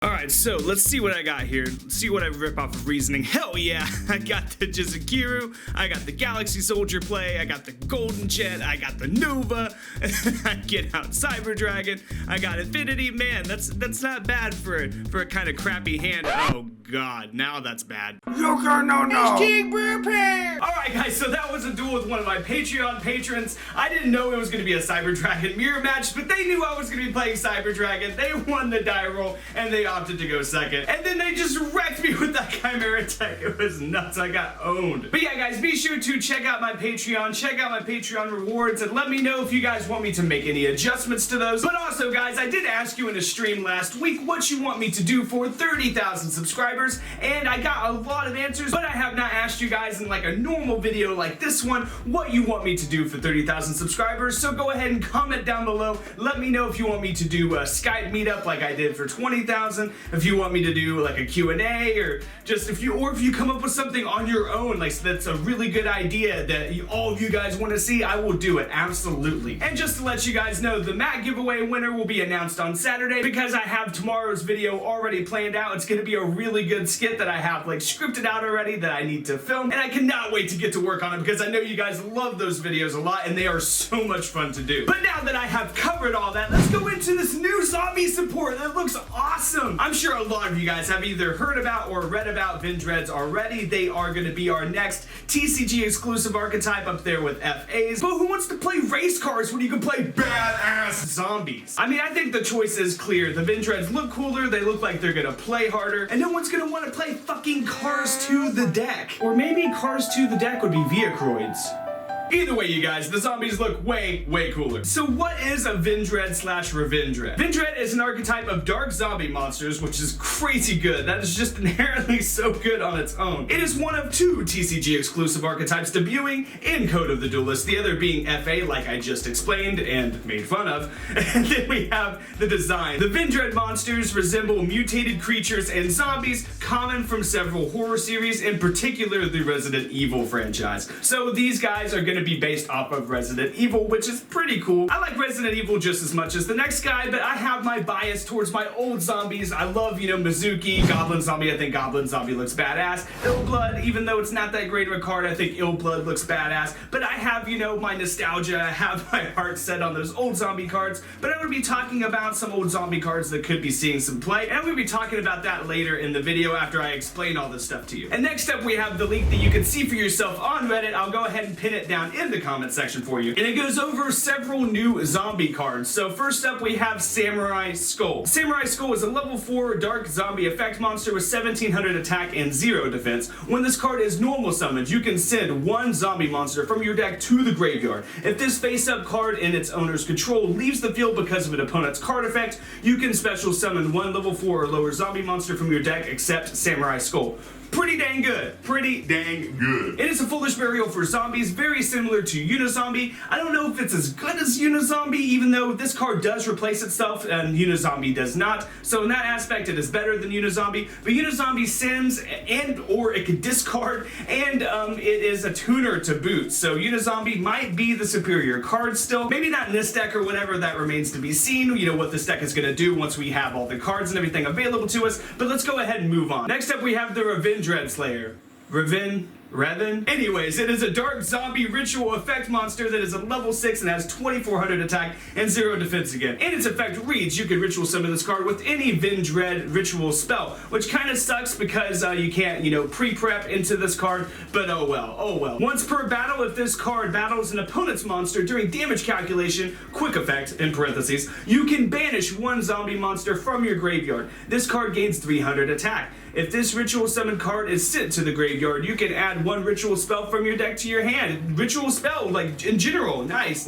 Alright, so let's see what I got here. Let's see what I rip off of reasoning. Hell yeah! I got the Yugioh, I got the Galaxy Soldier play, I got the Golden Jet, I got the Nova, I get out Cyber Dragon, I got Infinity. Man, that's not bad for a kind of crappy hand. Oh god, now that's bad. YugiNoNo! Alright guys, so that was a duel with one of my Patreon patrons. I didn't know it was going to be a Cyber Dragon mirror match, but they knew I was going to be playing Cyber Dragon. They won the die roll, and they opted to go second. And then they just wrecked me with that Chimera tech. It was nuts. I got owned. But yeah, guys, be sure to check out my Patreon. Check out my Patreon rewards, and let me know if you guys want me to make any adjustments to those. But also, guys, I did ask you in a stream last week what you want me to do for 30,000 subscribers, and I got a lot of answers, but I have not asked you guys in like a normal video like this one what you want me to do for 30,000 subscribers. So go ahead and comment down below. Let me know if you want me to do a Skype meetup like I did for 20,000, if you want me to do like a Q&A, or just if you come up with something on your own, like that's a really good idea that all of you guys want to see, I will do it, absolutely. And just to let you guys know, the mat giveaway winner will be announced on Saturday because I have tomorrow's video already planned out. It's going to be a really good skit that I have like scripted out already that I need to film, and I cannot wait to get to work on it because I know you guys love those videos a lot and they are so much fun to do. But now that I have covered all that, let's go into this new zombie support that looks awesome. I'm sure a lot of you guys have either heard about or read about Vendreads already. They are going to be our next TCG exclusive archetype up there with FAs. But who wants to play race cars when you can play badass zombies? I mean, I think the choice is clear. The Vendreads look cooler, they look like they're going to play harder, and no one's going to want to play fucking Cars to the Deck. Or maybe Cars to the Deck would be Viacroids. Either way, you guys, the zombies look way, way cooler. So what is a Vendread slash Revendread? Vendread is an archetype of dark zombie monsters, which is crazy good. That is just inherently so good on its own. It is one of two TCG exclusive archetypes debuting in Code of the Duelist, the other being FA, like I just explained and made fun of. And then we have the design. The Vendread monsters resemble mutated creatures and zombies common from several horror series, in particular the Resident Evil franchise. So these guys are going to be based off of Resident Evil, which is pretty cool. I like Resident Evil just as much as the next guy, but I have my bias towards my old zombies. I love, Mizuki, Goblin Zombie. I think Goblin Zombie looks badass. Illblood, even though it's not that great of a card, I think Illblood looks badass. But I have, my nostalgia. I have my heart set on those old zombie cards. But I'm going to be talking about some old zombie cards that could be seeing some play, and I'm going to be talking about that later in the video after I explain all this stuff to you. And next up, we have the link that you can see for yourself on Reddit. I'll go ahead and pin it down in the comment section for you, and it goes over several new zombie cards. So first up, we have Samurai Skull. Samurai Skull is a level 4 dark zombie effect monster with 1700 attack and 0 defense. When this card is normal summoned, you can send one zombie monster from your deck to the graveyard. If this face-up card in its owner's control leaves the field because of an opponent's card effect, you can special summon one level 4 or lower zombie monster from your deck except Samurai Skull. Pretty dang good. Pretty dang good. It is a foolish burial for zombies, very similar to Unizombie. I don't know if it's as good as Unizombie, even though this card does replace itself and Unizombie does not. So in that aspect, it is better than Unizombie. But Unizombie sends and or it can discard, and it is a tuner to boot. So Unizombie might be the superior card still. Maybe not in this deck or whatever, that remains to be seen. What this deck is going to do once we have all the cards and everything available to us. But let's go ahead and move on. Next up, we have the Vendread Slayer. Revan? Anyways, it is a dark zombie ritual effect monster that is a level 6 and has 2400 attack and 0 defense again. And its effect reads, you can ritual summon this card with any Vendread ritual spell, which kind of sucks because you can't, pre-prep into this card, but oh well. Once per battle, if this card battles an opponent's monster during damage calculation, quick effect, in parentheses, you can banish one zombie monster from your graveyard. This card gains 300 attack. If this ritual summon card is sent to the graveyard, you can add one ritual spell from your deck to your hand. Ritual spell, like in general. Nice.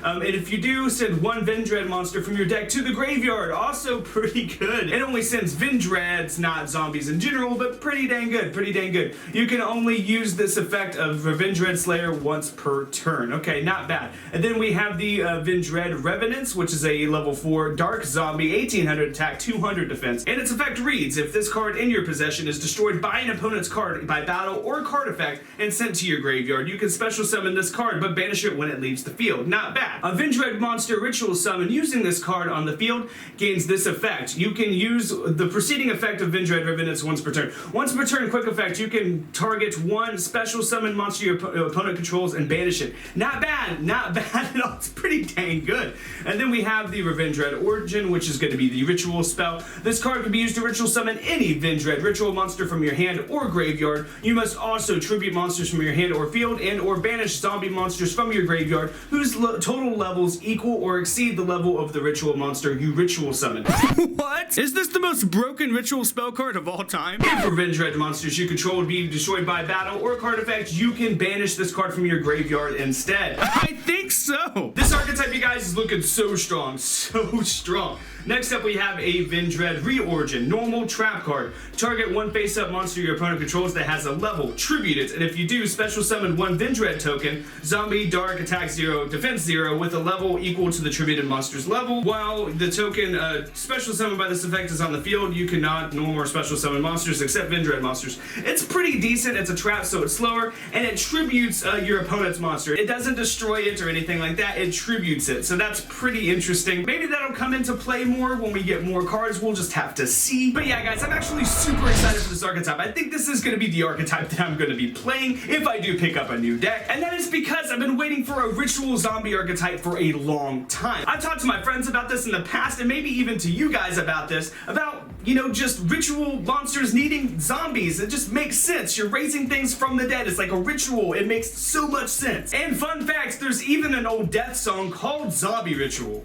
And if you do, send one Vendread monster from your deck to the graveyard. Also pretty good. It only sends Vendreads, not zombies in general, but pretty dang good. You can only use this effect of Vendread Slayer once per turn. Okay, not bad. And then we have the Vendread Revenants, which is a level 4 dark zombie, 1800 attack, 200 defense. And its effect reads, if this card in your possession is destroyed by an opponent's card by battle or card effect and sent to your graveyard, you can special summon this card, but banish it when it leaves the field. Not bad. that. A Vendread monster ritual summon using this card on the field gains this effect. You can use the preceding effect of Vendread Ribbon once per turn. Once per turn, quick effect, you can target one special summon monster your opponent controls and banish it. Not bad, not bad at all. It's pretty dang good. And then we have the Vendread Origin, which is going to be the ritual spell. This card can be used to ritual summon any Vendread ritual monster from your hand or graveyard. You must also tribute monsters from your hand or field and or banish zombie monsters from your graveyard whose total levels equal or exceed the level of the ritual monster you ritual summon. What? Is this the most broken ritual spell card of all time? If for Vendread monsters you control would be destroyed by battle or card effect, you can banish this card from your graveyard instead. I think so. This archetype, you guys, is looking so strong, so strong. Next up, we have a Vendread Reorigin, normal trap card. Target one face-up monster your opponent controls that has a level, tribute it, and if you do, special summon one Vendread token, zombie, dark, attack 0, defense 0, with a level equal to the tributed monster's level. While the token special summon by this effect is on the field, you cannot normal or special summon monsters except Vendread monsters. It's pretty decent, it's a trap, so it's slower, and it tributes your opponent's monster. It doesn't destroy it or anything like that, it tributes it, so that's pretty interesting. Maybe that'll come into play more when we get more cards, we'll just have to see. But yeah, guys, I'm actually super excited for this archetype. I think this is going to be the archetype that I'm going to be playing if I do pick up a new deck, and that is because I've been waiting for a ritual zombie archetype for a long time. I've talked to my friends about this in the past, and maybe even to you guys about this, about, you know, just ritual monsters needing zombies. It just makes sense. You're raising things from the dead. It's like a ritual. It makes so much sense. And fun fact, there's even an old death song called Zombie Ritual.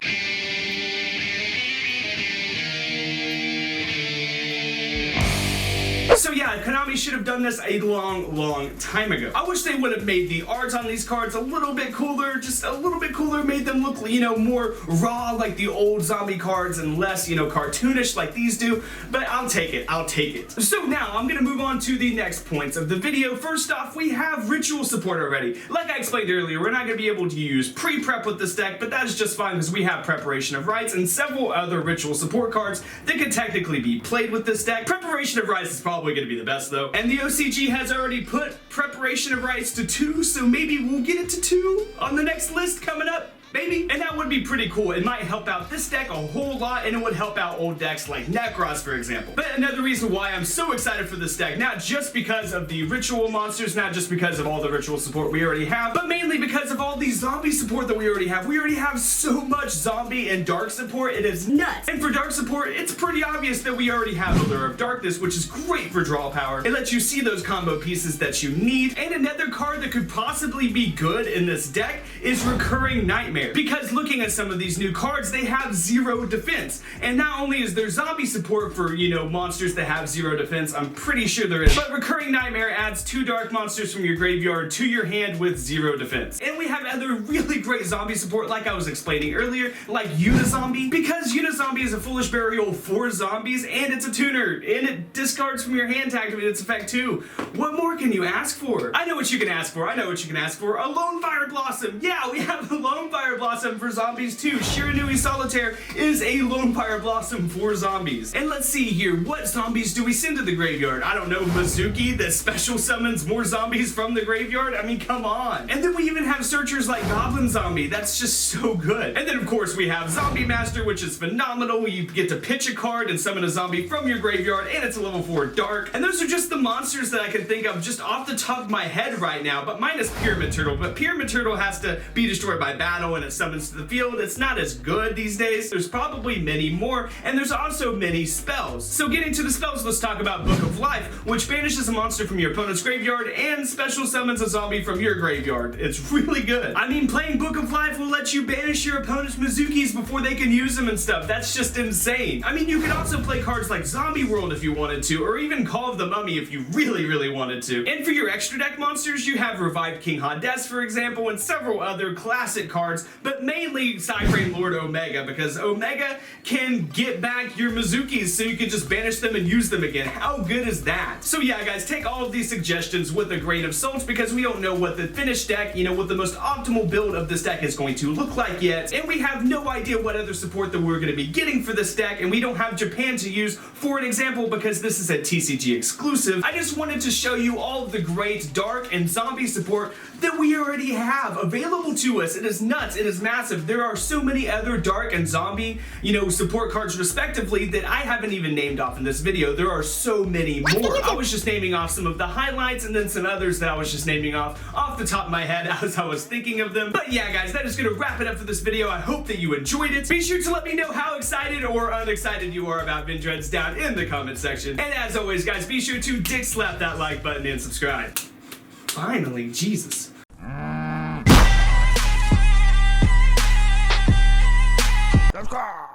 So yeah, Konami should have done this a long time ago. I wish they would have made the art on these cards a little bit cooler, just a little bit cooler, made them look, you know, more raw like the old zombie cards and less, you know, cartoonish like these do, but I'll take it, I'll take it. So now, I'm gonna move on to the next points of the video. First off, we have ritual support already. Like I explained earlier, we're not gonna be able to use pre-prep with this deck, but that is just fine because we have Preparation of Rites and several other ritual support cards that could technically be played with this deck. Preparation of Rites is probably going to be the best though. And the OCG has already put Preparation of Rites to 2, so maybe we'll get it to 2 on the next list coming up. Maybe. And that would be pretty cool. It might help out this deck a whole lot, and it would help out old decks like Necros, for example. But another reason why I'm so excited for this deck, not just because of the ritual monsters, not just because of all the ritual support we already have, but mainly because of all the zombie support that we already have. We already have so much zombie and dark support, it is nuts. And for dark support, it's pretty obvious that we already have Allure of Darkness, which is great for draw power. It lets you see those combo pieces that you need. And another card that could possibly be good in this deck is Recurring Nightmare. Because looking at some of these new cards, they have 0 defense. And not only is there zombie support for, you know, monsters that have 0 defense, I'm pretty sure there is, but Recurring Nightmare adds 2 dark monsters from your graveyard to your hand with 0 defense. And we have other really great zombie support, like I was explaining earlier, like Unizombie, because Unizombie is a Foolish Burial for zombies, and it's a tuner, and it discards from your hand to activate its effect too. What more can you ask for? I know what you can ask for, I know what you can ask for. A Lone Fire Blossom! Yeah, we have a Lone Fire Blossom for zombies too. Shiranui Solitaire is a Lone Fire Blossom for zombies. And let's see here, what zombies do we send to the graveyard? I don't know, Mizuki that special summons more zombies from the graveyard? I mean, come on. And then we even have searchers like Goblin Zombie. That's just so good. And then of course we have Zombie Master, which is phenomenal. You get to pitch a card and summon a zombie from your graveyard, and it's a level 4 dark. And those are just the monsters that I can think of just off the top of my head right now, but minus Pyramid Turtle. But Pyramid Turtle has to be destroyed by battle and it summons to the field. It's not as good these days. There's probably many more, and there's also many spells. So getting to the spells, let's talk about Book of Life, which banishes a monster from your opponent's graveyard and special summons a zombie from your graveyard. It's really good. I mean, playing Book of Life will let you banish your opponent's Mizukis before they can use them and stuff. That's just insane. I mean, you could also play cards like Zombie World if you wanted to, or even Call of the Mummy if you really wanted to. And for your extra deck monsters, you have Revived King Hades, for example, and several other classic cards, but mainly Cyframe Lord Omega, because Omega can get back your Mizukis so you can just banish them and use them again. How good is that? So yeah, guys, take all of these suggestions with a grain of salt, because we don't know what the finished deck, you know, what the most optimal build of this deck is going to look like yet, and we have no idea what other support that we're going to be getting for this deck, and we don't have Japan to use for an example because this is a TCG exclusive. I just wanted to show you all of the great dark and zombie support that we already have available to us. It is nuts. nuts. It is massive. There are so many other dark and zombie, support cards respectively that I haven't even named off in this video. There are so many more. I was just naming off some of the highlights and then some others that I was just naming off the top of my head as I was thinking of them. But yeah, guys, that is gonna wrap it up for this video. I hope that you enjoyed it. Be sure to let me know how excited or unexcited you are about Vendreads down in the comment section. And as always, guys, be sure to dick slap that like button and subscribe. Finally, Jesus. Subscribe.